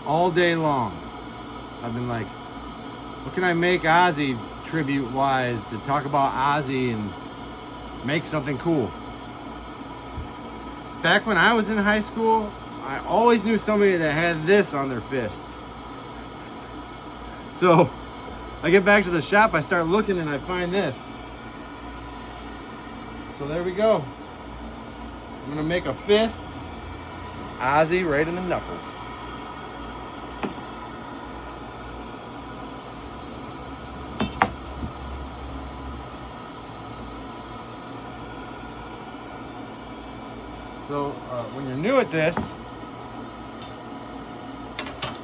all day long. I've been like, what can I make Ozzy tribute wise to talk about Ozzy and make something cool? Back when I was in high school, I always knew somebody that had this on their fist. So I get back to the shop, I start looking, and I find this. So there we go. I'm gonna make a fist, Ozzy right in the knuckles. So when you're new at this,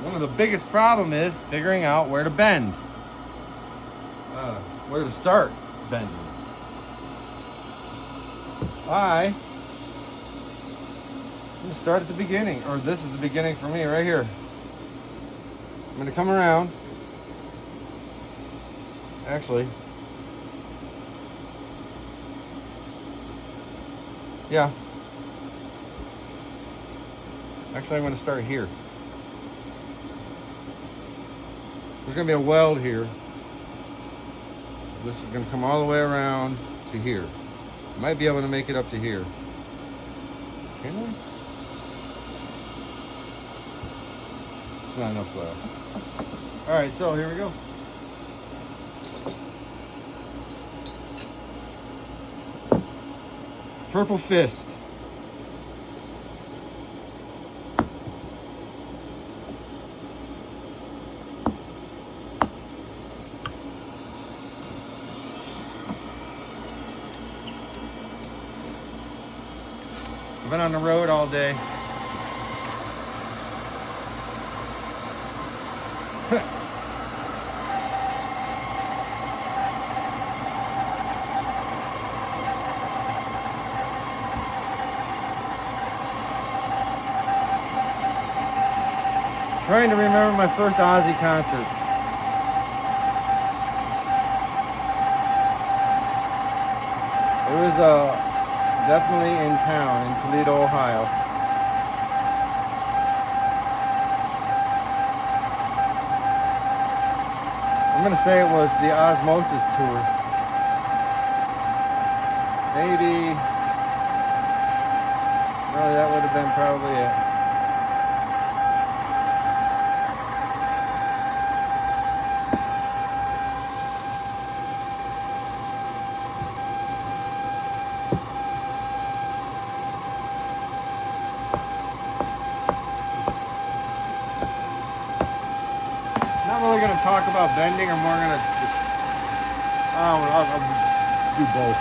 one of the biggest problem is figuring out where to bend, where to start bending. I'm gonna start at the beginning, or this is the beginning for me right here. I'm gonna come around. Actually, yeah. Actually, I'm gonna start here. There's gonna be a weld here. This is gonna come all the way around to here. I might be able to make it up to here. Can I? It's not enough glass. All right, so here we go. Purple fist. I've been on the road all day. Trying to remember my first Ozzy concert. It was definitely in town in Toledo, Ohio. I'm gonna say it was the Osmosis tour. Maybe. No, that would have been probably it. Not really going to talk about bending, or more going to just, I'll do both.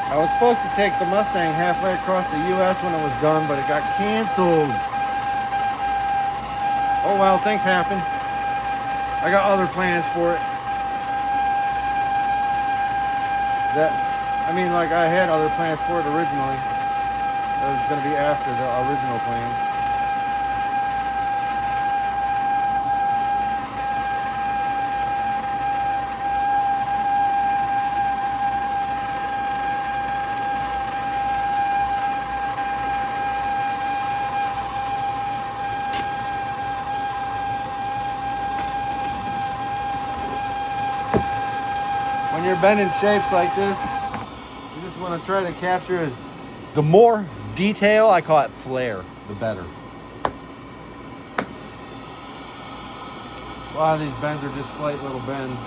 I was supposed to take the Mustang halfway across the U.S. when it was done, but it got canceled. Oh well, things happen. I got other plans for it. Like I had other plans for it originally. It was going to be after the original plan. When you're bending shapes like this, you just want to try to capture the more detail, I call it flair, the better. A lot of these bends are just slight little bends.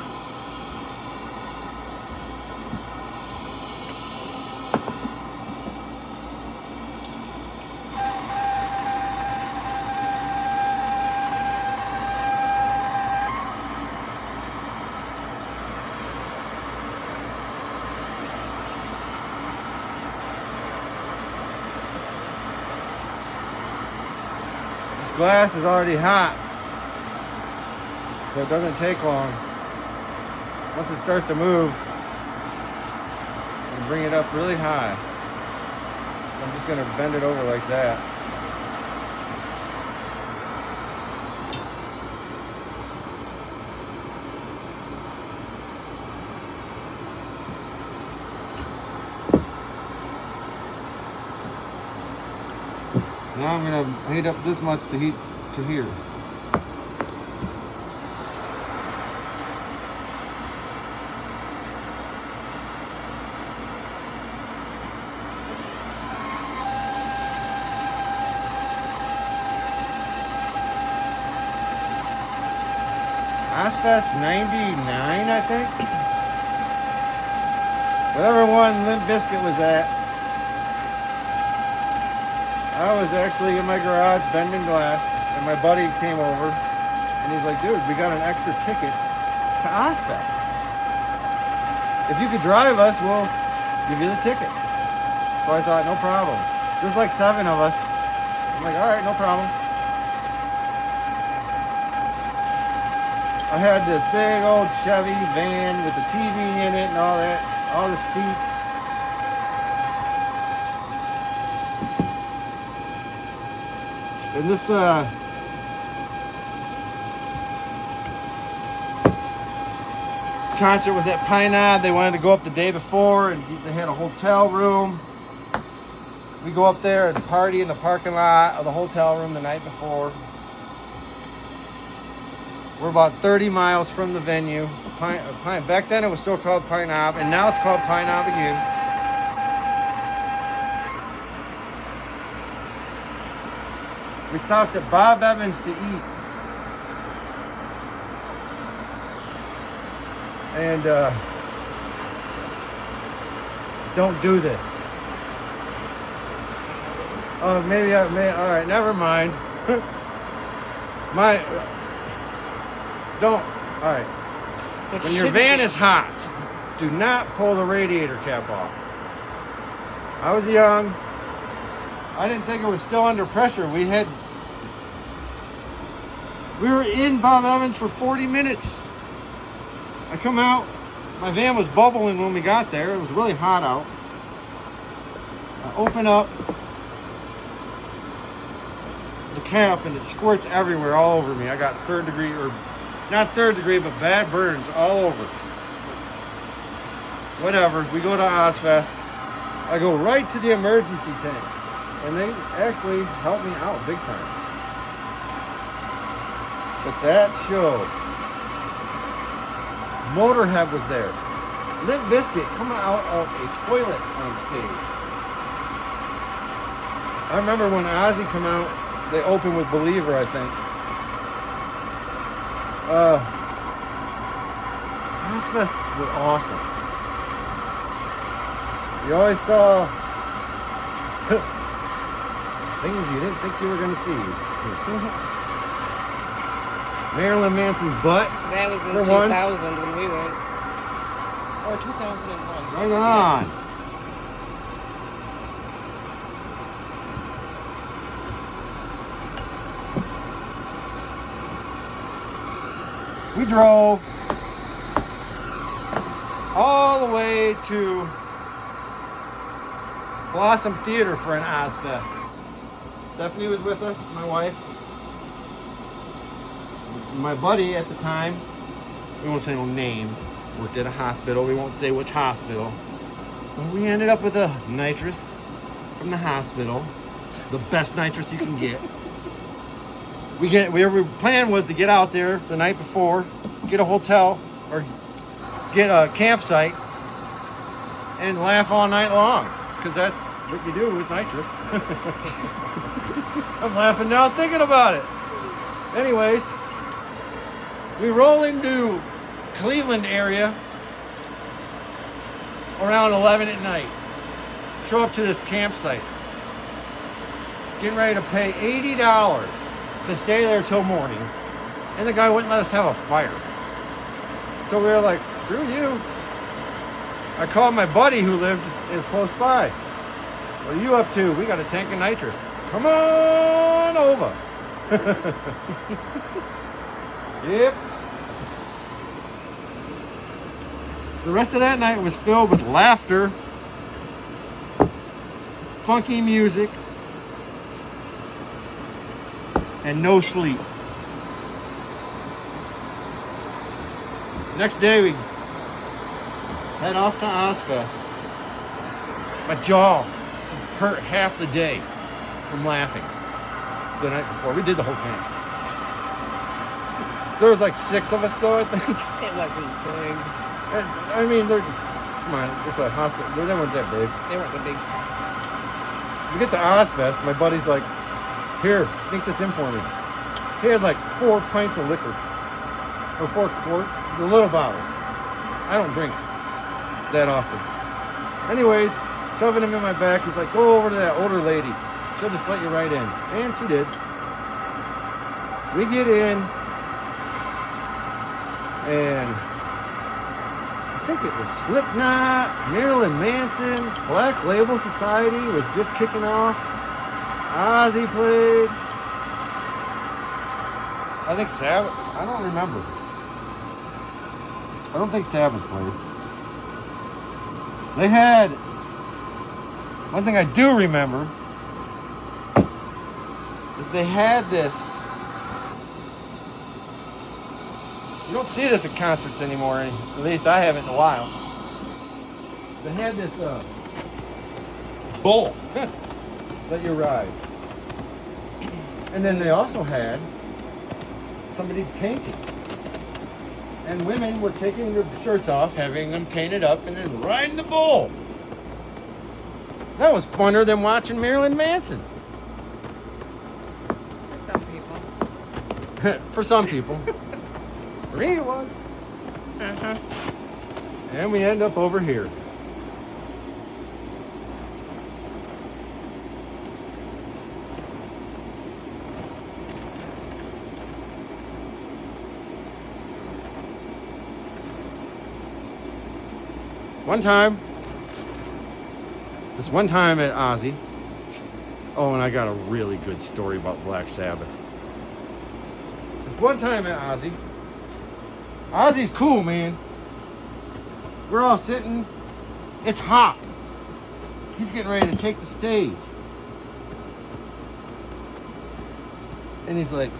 Glass is already hot, so it doesn't take long. Once it starts to move, and bring it up really high. I'm just going to bend it over like that. Now I'm gonna heat up this much to heat to here. Ozfest 99, I think. Whatever one Limp Bizkit was at. I was actually in my garage bending glass, and my buddy came over, and he's like, dude, we got an extra ticket to Ozfest. If you could drive us, we'll give you the ticket. So I thought, no problem. There's like 7 of us. I'm like, all right, no problem. I had this big old Chevy van with the TV in it and all that, all the seats. And this concert was at Pine Knob. They wanted to go up the day before, and they had a hotel room. We go up there and party in the parking lot of the hotel room the night before. We're about 30 miles from the venue. Back then it was still called Pine Knob, and now it's called Pine Knob again. We stopped at Bob Evans to eat. And don't do this. Oh, maybe I may. All right, never mind. Don't. All right. When your van is hot, do not pull the radiator cap off. I was young. I didn't think it was still under pressure. We were in Bob Evans for 40 minutes. I come out. My van was bubbling when we got there. It was really hot out. I open up the cap and it squirts everywhere, all over me. I got third degree, or not third degree, but bad burns all over. Whatever. We go to Ozfest. I go right to the emergency tank, and they actually helped me out big time. But that show, Motorhead was there. Limp Bizkit coming out of a toilet on stage. I remember when Ozzy came out, they opened with Believer, I think. Ozfest was awesome. You always saw things you didn't think you were going to see. Marilyn Manson's butt. That was in 2000 when we went. Or 2001. Hang on. We drove all the way to Blossom Theater for an Ozfest. Stephanie was with us, my wife. My buddy at the time, we won't say no names, worked at a hospital. We won't say which hospital. But we ended up with a Nitrous from the hospital. The best Nitrous you can get. Our plan was to get out there the night before, get a hotel or get a campsite, and laugh all night long, because that's what you do with Nitrous. I'm laughing now thinking about it. Anyways, we roll into Cleveland area around 11 at night. Show up to this campsite. Getting ready to pay $80 to stay there till morning. And the guy wouldn't let us have a fire. So we were like, screw you. I called my buddy who lived close by. What are you up to? We got a tank of nitrous. Come on over. Yep. The rest of that night was filled with laughter, funky music, and no sleep. Next day we head off to Ozfest. My jaw hurt half the day from laughing. the night before. We did the whole camp. There was like 6 of us though, I think. It wasn't big. And, I mean, come on, it's a hospital. They weren't that big. They weren't the big. We get to Ozfest, my buddy's like, here, sneak this in for me. He had like 4 pints of liquor. Or 4 quarts, the little bottles. I don't drink that often. Anyways, shoving him in my back, he's like, go over to that older lady. She'll just let you right in. And she did. We get in, and I think it was Slipknot, Marilyn Manson, Black Label Society was just kicking off. Ozzy played. I think Sabbath, I don't remember. I don't think Sabbath played. They had, one thing I do remember is they had this, you don't see this at concerts anymore, at least I haven't in a while. They had this bull that you ride. And then they also had somebody painting. And women were taking their shirts off, having them painted up, and then riding the bull. That was funner than watching Marilyn Manson. For some people. For some people. For me, it was. Uh-huh. And we end up over here. One time at Ozzy. Oh, and I got a really good story about Black Sabbath. This one time at Ozzy. Ozzy's cool, man. We're all sitting. It's hot. He's getting ready to take the stage. And he's like,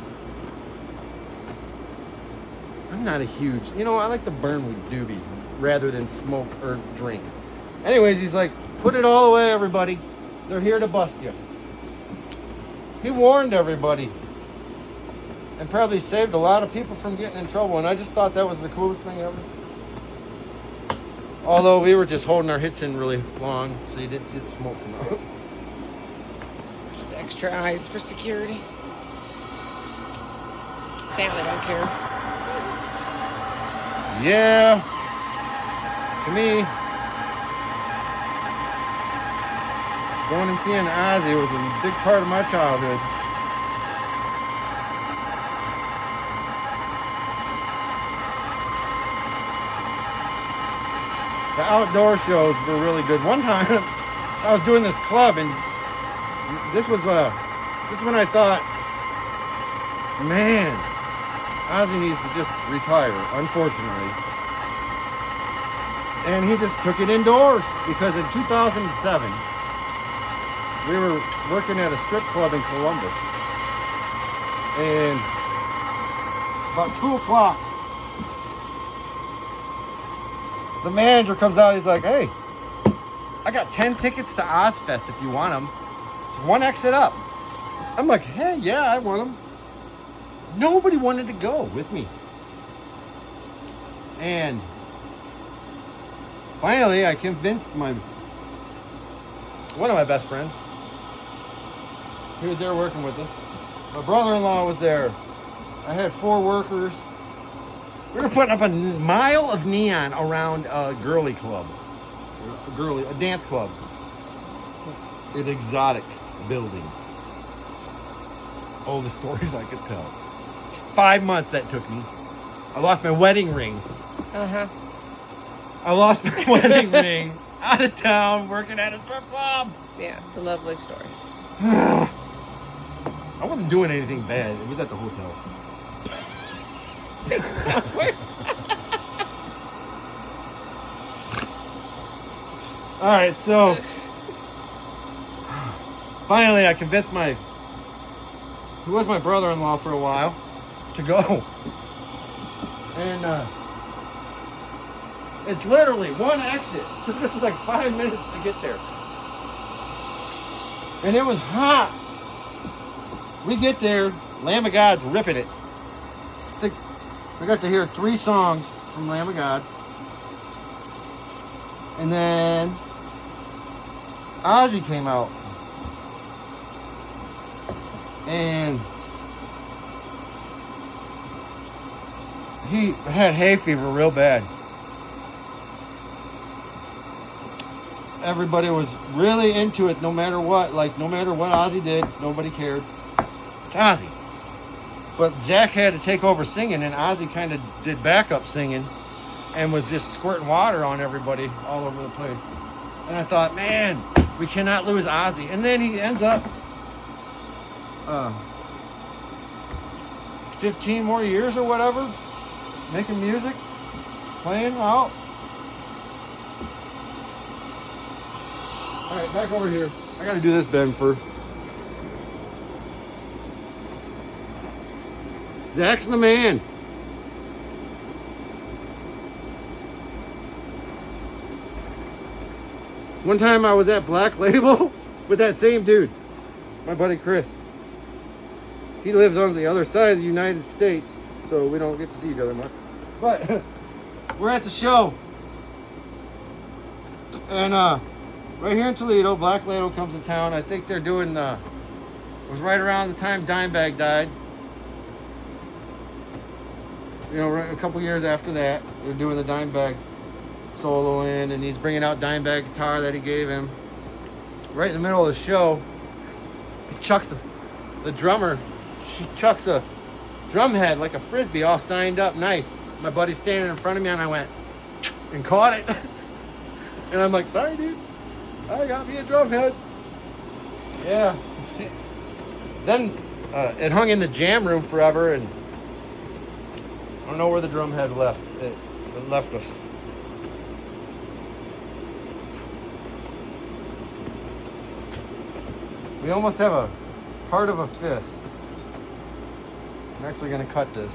I'm not a huge, I like to burn with doobies rather than smoke or drink. Anyways, he's like, put it all away, everybody. They're here to bust you. He warned everybody and probably saved a lot of people from getting in trouble. And I just thought that was the coolest thing ever. Although we were just holding our hits in really long, so you didn't see the smoke come out. Just extra eyes for security. Family don't care. Yeah. To me, going and seeing Ozzy was a big part of my childhood. The outdoor shows were really good. One time, I was doing this club, and this is when I thought, man, Ozzy needs to just retire, unfortunately. And he just took it indoors, because in 2007, we were working at a strip club in Columbus. And about 2 o'clock, the manager comes out, he's like, hey, I got 10 tickets to Ozfest if you want them. It's 1 exit up. I'm like, hey, yeah, I want them. Nobody wanted to go with me. And finally, I convinced one of my best friends. He was there working with us. My brother-in-law was there. I had 4 workers. We were putting up a mile of neon around a girly club. A dance club. An exotic building. Oh, the stories I could tell. 5 months that took me. I lost my wedding ring. Uh-huh. I lost my wedding ring out of town working at a strip club. Yeah, it's a lovely story. I wasn't doing anything bad. It was at the hotel. All right, so finally I convinced who was my brother-in-law for a while, to go. And it's literally 1 exit. It took us like 5 minutes to get there. And it was hot. We get there, Lamb of God's ripping it. I think we got to hear 3 songs from Lamb of God. And then Ozzy came out. And he had hay fever real bad. Everybody was really into it no matter what. Like, no matter what Ozzy did, nobody cared. It's Ozzy. But Zach had to take over singing, and Ozzy kind of did backup singing and was just squirting water on everybody all over the place. And I thought, man, we cannot lose Ozzy. And then he ends up 15 more years or whatever, making music, playing out. All right, back over here. I got to do this bend first. Zach's the man. One time I was at Black Label with that same dude, my buddy Chris. He lives on the other side of the United States, so we don't get to see each other much. But we're at the show. And right here in Toledo, Black Label comes to town. I think they're doing, it was right around the time Dimebag died. You know, right, a couple years after that, they're doing the Dimebag soloing, and he's bringing out Dimebag guitar that he gave him. Right in the middle of the show, he chucks the drummer, she chucks a drum head like a frisbee, all signed up nice. My buddy's standing in front of me, and I went and caught it. And I'm like, sorry, dude, I got me a drum head. Yeah. Then it hung in the jam room forever, and I don't know where the drum head left. It left us. We almost have a part of a fist. I'm actually going to cut this.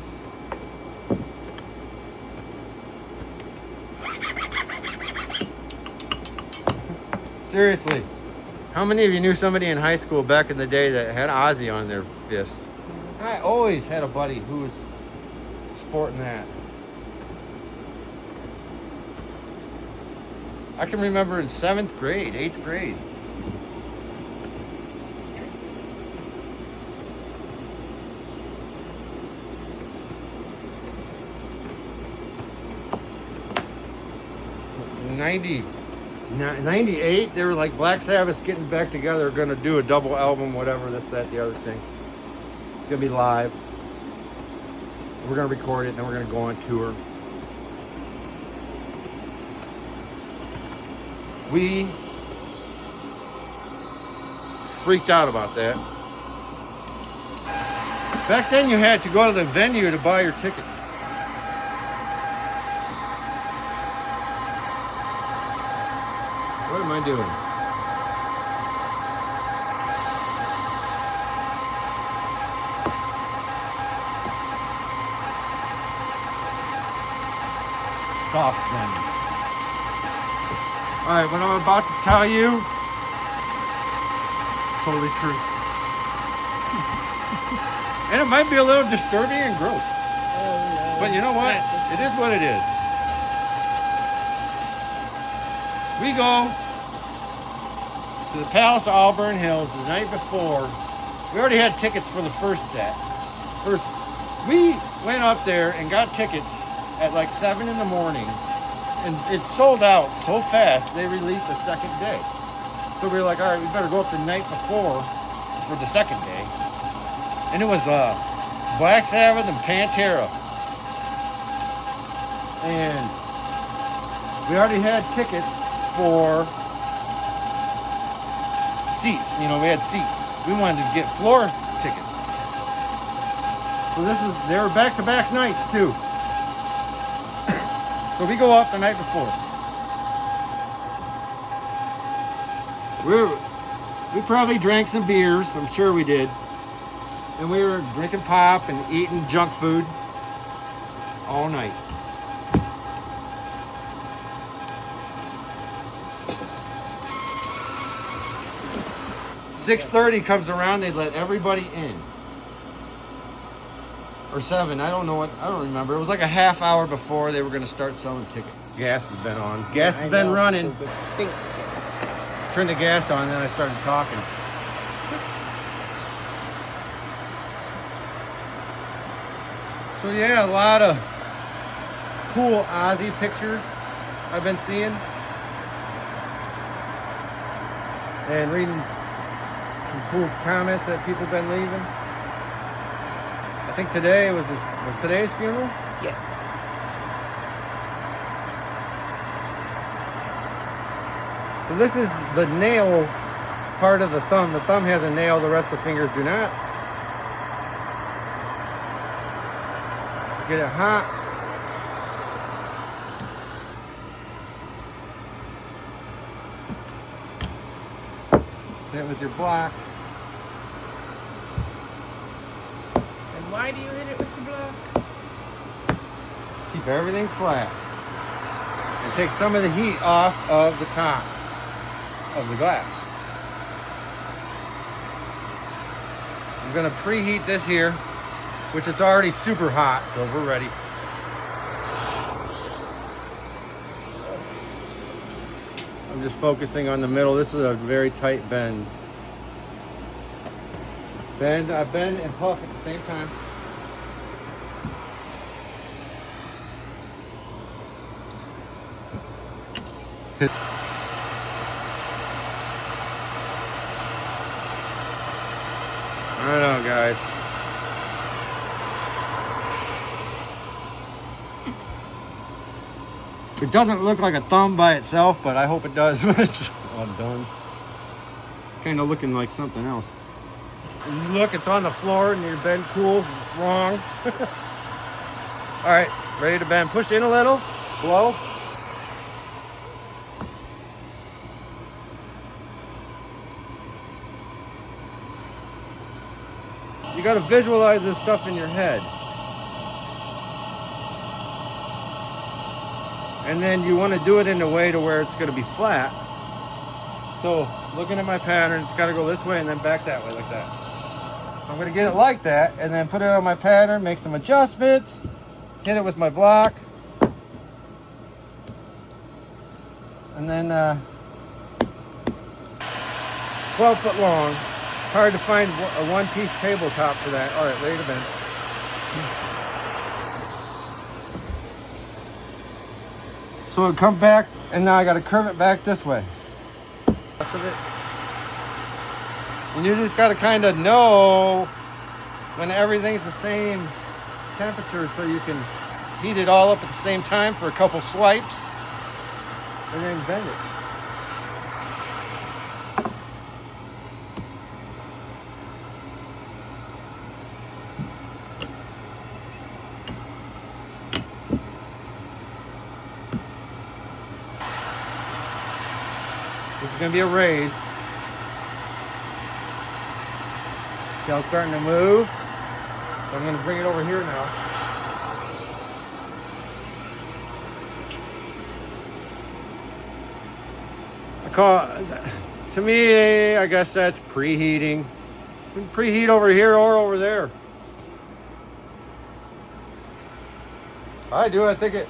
Seriously, how many of you knew somebody in high school back in the day that had Ozzy on their fist? I always had a buddy who was sporting that. I can remember in 7th grade, 8th grade. In 98, they were like, Black Sabbath's getting back together, going to do a double album, whatever, this, that, the other thing. It's going to be live. We're going to record it, and then we're going to go on tour. We freaked out about that. Back then, you had to go to the venue to buy your tickets. What am I doing? Soft bend. All right, what I'm about to tell you, totally true. And it might be a little disturbing and gross. But you know what? It is what it is. We go to the Palace of Auburn Hills the night before. We already had tickets for the first set. We went up there and got tickets at like 7 in the morning, and it sold out so fast they released a second day. So we were like, all right, we better go up the night before for the second day. And it was Black Sabbath and Pantera. And we already had tickets for seats. You know, we had seats. We wanted to get floor tickets. So they were back-to-back nights too. So we go up the night before. We probably drank some beers, I'm sure we did. And we were drinking pop and eating junk food all night. "6:30 comes around, they let everybody in. or 7. I don't know what. I don't remember. It was like a half hour before they were going to start selling tickets. Gas has been on. Gas has been running. It stinks. Turned the gas on, and then I started talking. So yeah, a lot of cool Ozzy pictures I've been seeing. And reading some cool comments that people have been leaving. I think today was today's funeral? Yes. So this is the nail part of the thumb. The thumb has a nail, the rest of the fingers do not. Get it hot. Hit it with your block. And why do you hit it with your block? Keep everything flat. And take some of the heat off of the top of the glass. I'm gonna preheat this here, which it's already super hot, so we're ready. I'm just focusing on the middle. This is a very tight bend. Bend and puff at the same time. I don't know, guys. It doesn't look like a thumb by itself, but I hope it does when it's all done. Kind of looking like something else. When you look, it's on the floor and your bend cools wrong. All right, ready to bend. Push in a little, blow. You got to visualize this stuff in your head. And then you want to do it in a way to where it's going to be flat. So looking at my pattern, it's got to go this way and then back that way like that. So I'm going to get it like that and then put it on my pattern, make some adjustments, hit it with my block. And then 12 foot long. Hard to find a one-piece tabletop for that. All right, ready to bend. So it'll come back, and now I got to curve it back this way. And you just got to kind of know when everything's the same temperature so you can heat it all up at the same time for a couple swipes, and then bend it. This is going to be a raise. See how it's starting to move? So I'm going to bring it over here now. To me, I guess that's preheating. We can preheat over here or over there. I do, I think it.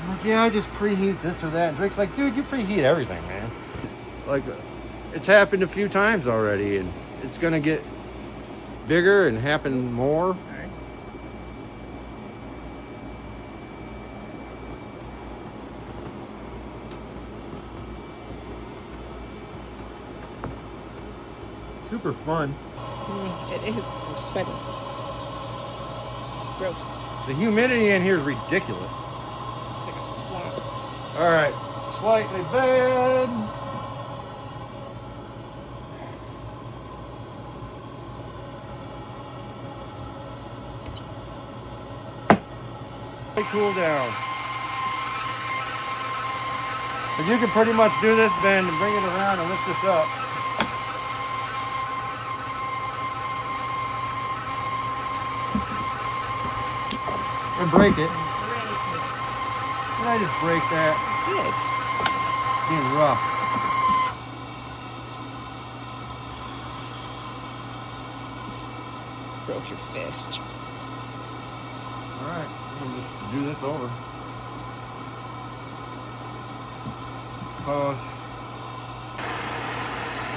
I'm like, yeah, I just preheat this or that. And Drake's like, dude, you preheat everything, man. Like, it's happened a few times already, and it's gonna get bigger and happen more. Super fun. It is. I'm sweating. Gross. The humidity in here is ridiculous. It's like a swamp. All right, slightly bend. Cool down. But you can pretty much do this bend and bring it around and lift this up. Or break it. Did I just break that? Good. Being rough. broke your fist. Alright, we'll just do this over. Pause.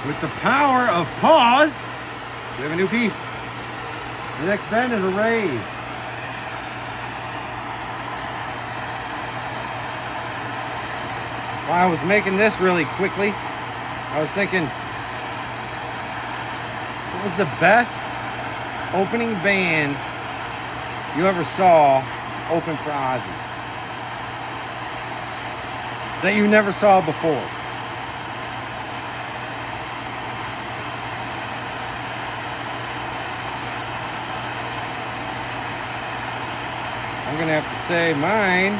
With the power of pause, we have a new piece. The next bend is a raise. While I was making this really quickly, I was thinking, what was the best opening band you ever saw open for Ozzy that you never saw before? I'm gonna have to say mine.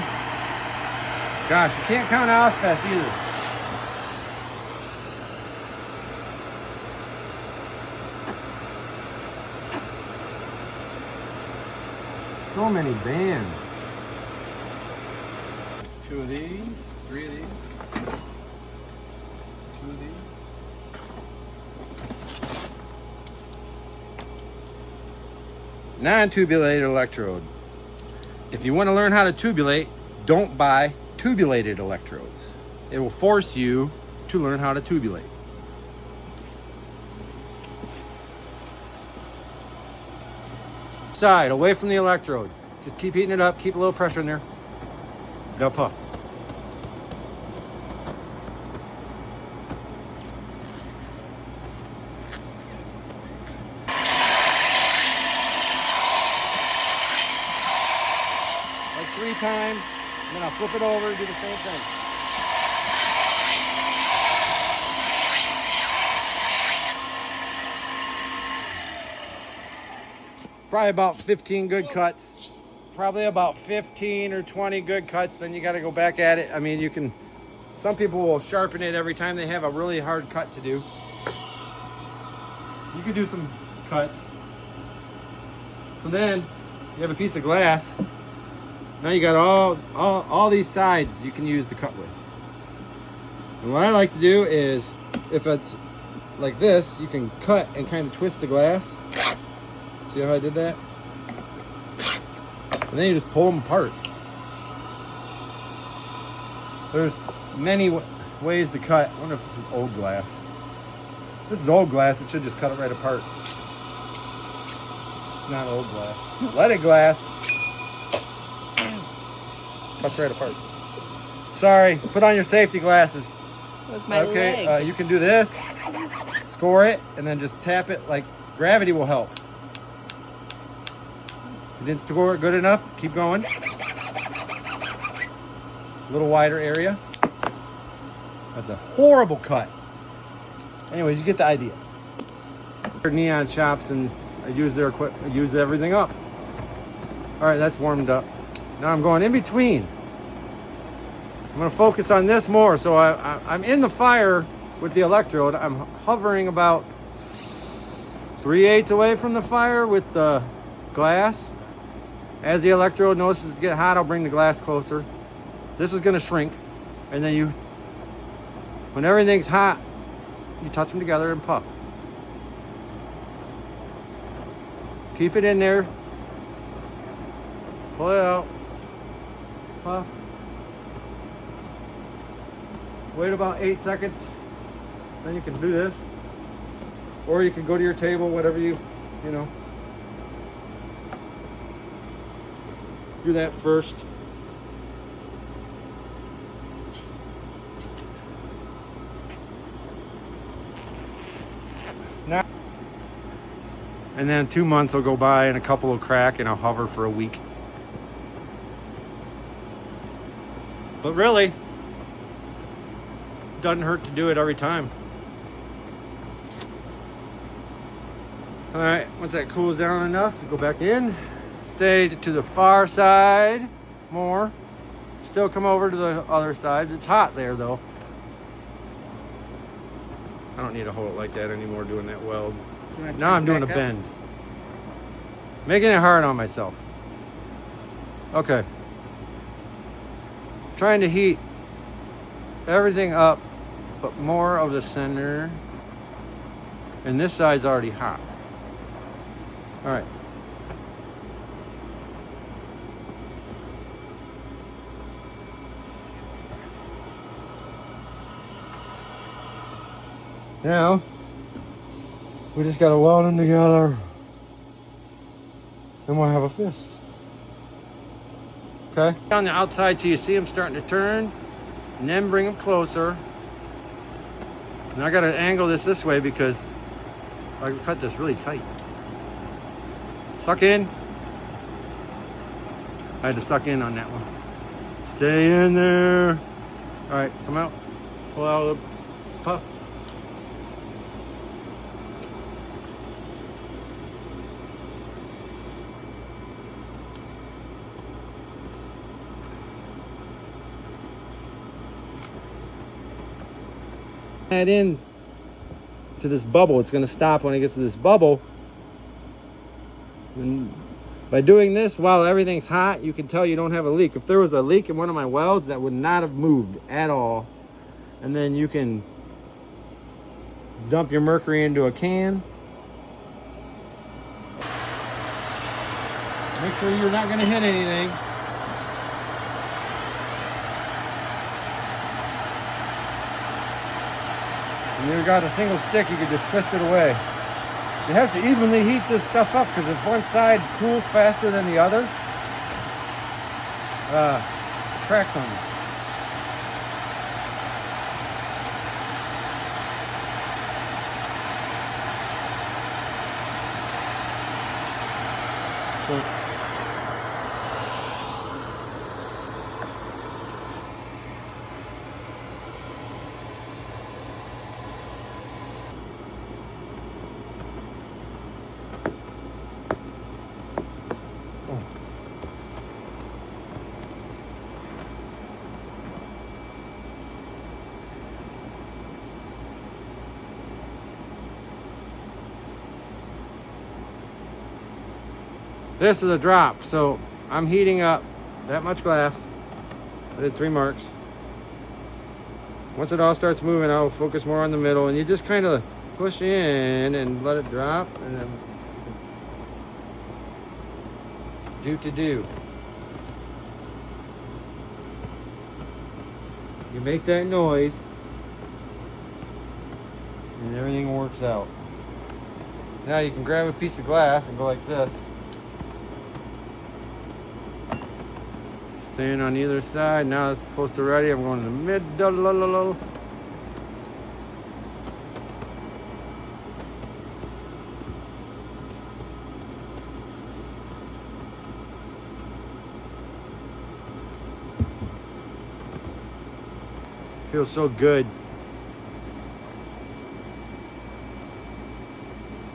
Gosh, you can't count Ozfest either. So many bands. 2 of these, 3 of these, 2 of these. Non-tubulated electrode. If you want to learn how to tubulate, don't buy tubulated electrodes. It will force you to learn how to tubulate. Side, away from the electrode. Just keep heating it up, keep a little pressure in there. Now puff. Like 3 times, and then I'll flip it over and do the same thing. Probably about 15 good cuts. Probably about 15 or 20 good cuts. Then you got to go back at it. I mean, you can, some people will sharpen it every time they have a really hard cut to do. You can do some cuts. So then you have a piece of glass. Now you got all these sides you can use to cut with. And what I like to do is, if it's like this, you can cut and kind of twist the glass. See how I did that? And then you just pull them apart. There's many ways to cut. I wonder if this is old glass. If this is old glass, it should just cut it right apart. It's not old glass. Leaded glass. Cuts right apart. Sorry, put on your safety glasses. That's my leg. You can do this, score it, and then just tap it like gravity will help. You didn't score it good enough, keep going. A little wider area. That's a horrible cut. Anyways, you get the idea. Neon shops, and I use their equipment, use everything up. All right, that's warmed up. Now I'm going in between. I'm going to focus on this more. So I'm in the fire with the electrode. I'm hovering about 3/8 away from the fire with the glass. As the electrode notices it get hot, I'll bring the glass closer. This is going to shrink. And then when everything's hot, you touch them together and puff. Keep it in there. Pull it out. Puff. Wait about 8 seconds. Then you can do this. Or you can go to your table, whatever you know. Do that first. Now, and then 2 months will go by and a couple will crack and I'll hover for a week. But really, doesn't hurt to do it every time. All right, once that cools down enough, we go back in. Stay to the far side more. Still come over to the other side. It's hot there though. I don't need to hold it like that anymore doing that weld. Now I'm doing a bend. Making it hard on myself. Okay. Trying to heat everything up, but more of the center. And this side's already hot. All right, Now, we just gotta weld them together and we'll have a fist. Okay? On the outside till you see them starting to turn, and then bring them closer. And I gotta angle this way because I cut this really tight. Suck in. I had to suck in on that one. Stay in there. All right, come out. Pull out the puff. Add in to this bubble. It's going to stop when it gets to this bubble. And by doing this while everything's hot, you can tell you don't have a leak. If there was a leak in one of my welds, that would not have moved at all. And then you can dump your mercury into a can. Make sure you're not going to hit anything. And you've got a single stick, you can just twist it away. You have to evenly heat this stuff up because if one side cools faster than the other, cracks on it. So, this is a drop, so I'm heating up that much glass. I did 3 marks. Once it all starts moving, I'll focus more on the middle, and you just kind of push in and let it drop, and then do. You make that noise, and everything works out. Now you can grab a piece of glass and go like this. Staying on either side. Now it's close to ready. I'm going to the middle. Feels so good.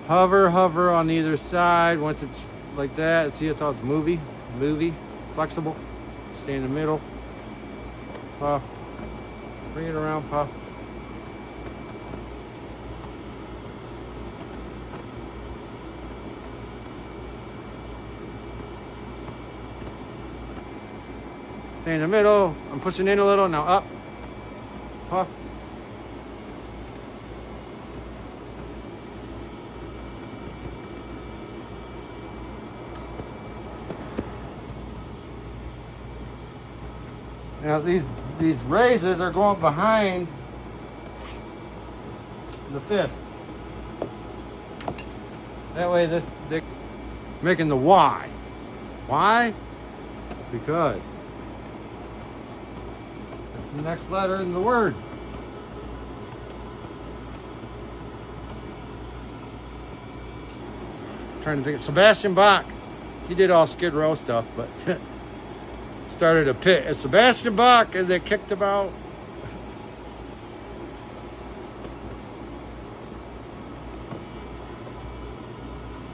Hover on either side. Once it's like that, see it's all movie, flexible. Stay in the middle. Puff. Bring it around, puff. Stay in the middle. I'm pushing in a little. Now up. Puff. Now these raises are going behind the fist. That way they're making the Y. Why? Because it's the next letter in the word. Trying to think of Sebastian Bach. He did all Skid Row stuff, but started a pit at Sebastian Bach and they kicked him out.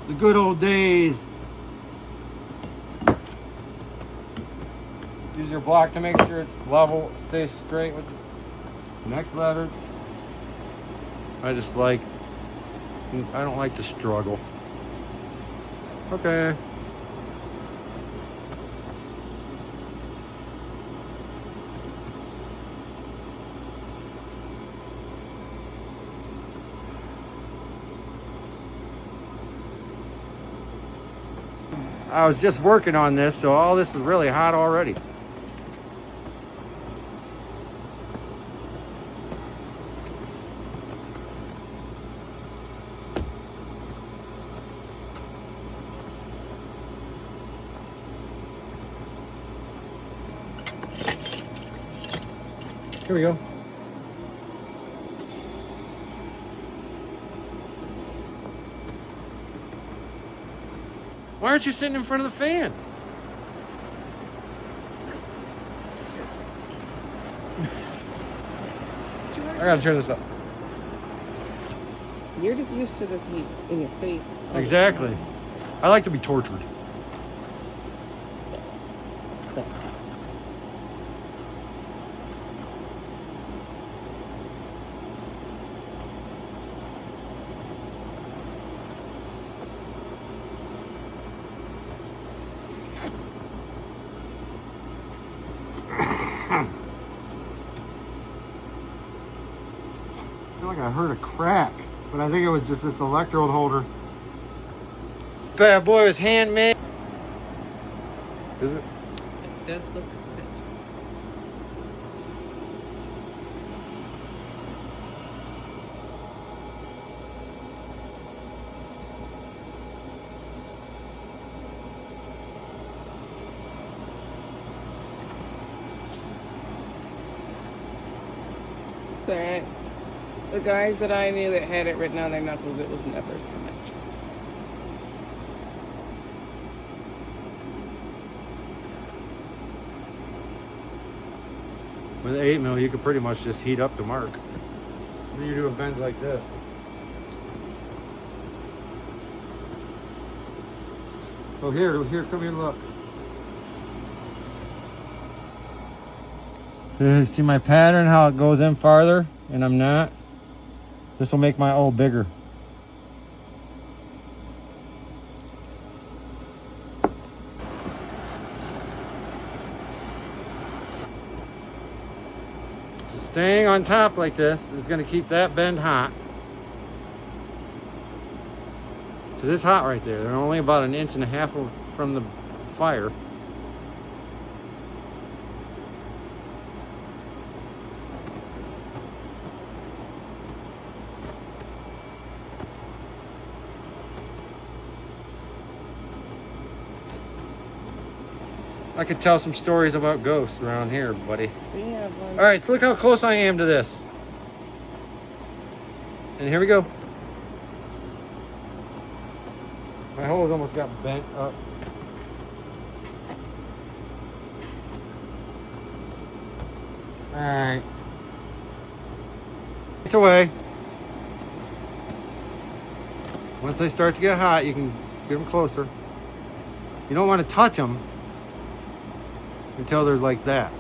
The good old days. Use your block to make sure it's level, stays straight with the next letter. I don't like to struggle. Okay. I was just working on this, so all this is really hot already. Here we go. Why aren't you sitting in front of the fan? I gotta turn this up. You're just used to this heat in your face. Exactly. I like to be tortured. I feel like I heard a crack, but I think it was just this electrode holder. Bad boy was handmade. Is it? It does look good. It's alright. The guys that I knew that had it written on their knuckles, it was never symmetrical. With an 8 mil, you could pretty much just heat up the mark. Then you do a bend like this. So here, come here, look. See my pattern, how it goes in farther, and I'm not? This will make my O bigger. Just staying on top like this is going to keep that bend hot. Because it's hot right there. They're only about 1.5 inches from the fire. I could tell some stories about ghosts around here, buddy. Yeah, All right, so look how close I am to this. And here we go. My holes almost got bent up. All right. It's away. Once they start to get hot, you can get them closer. You don't want to touch them until they're like that.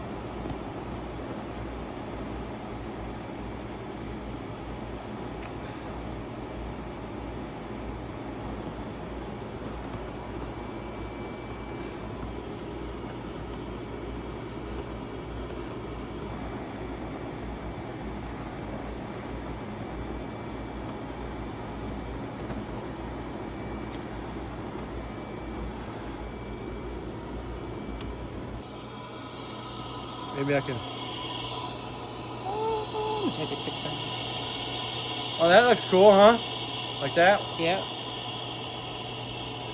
Maybe I can. Oh, take a picture. Oh, that looks cool, huh? Like that? Yeah.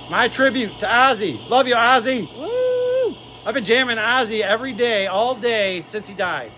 My tribute to Ozzy. Love you, Ozzy. Woo! I've been jamming Ozzy every day, all day since he died.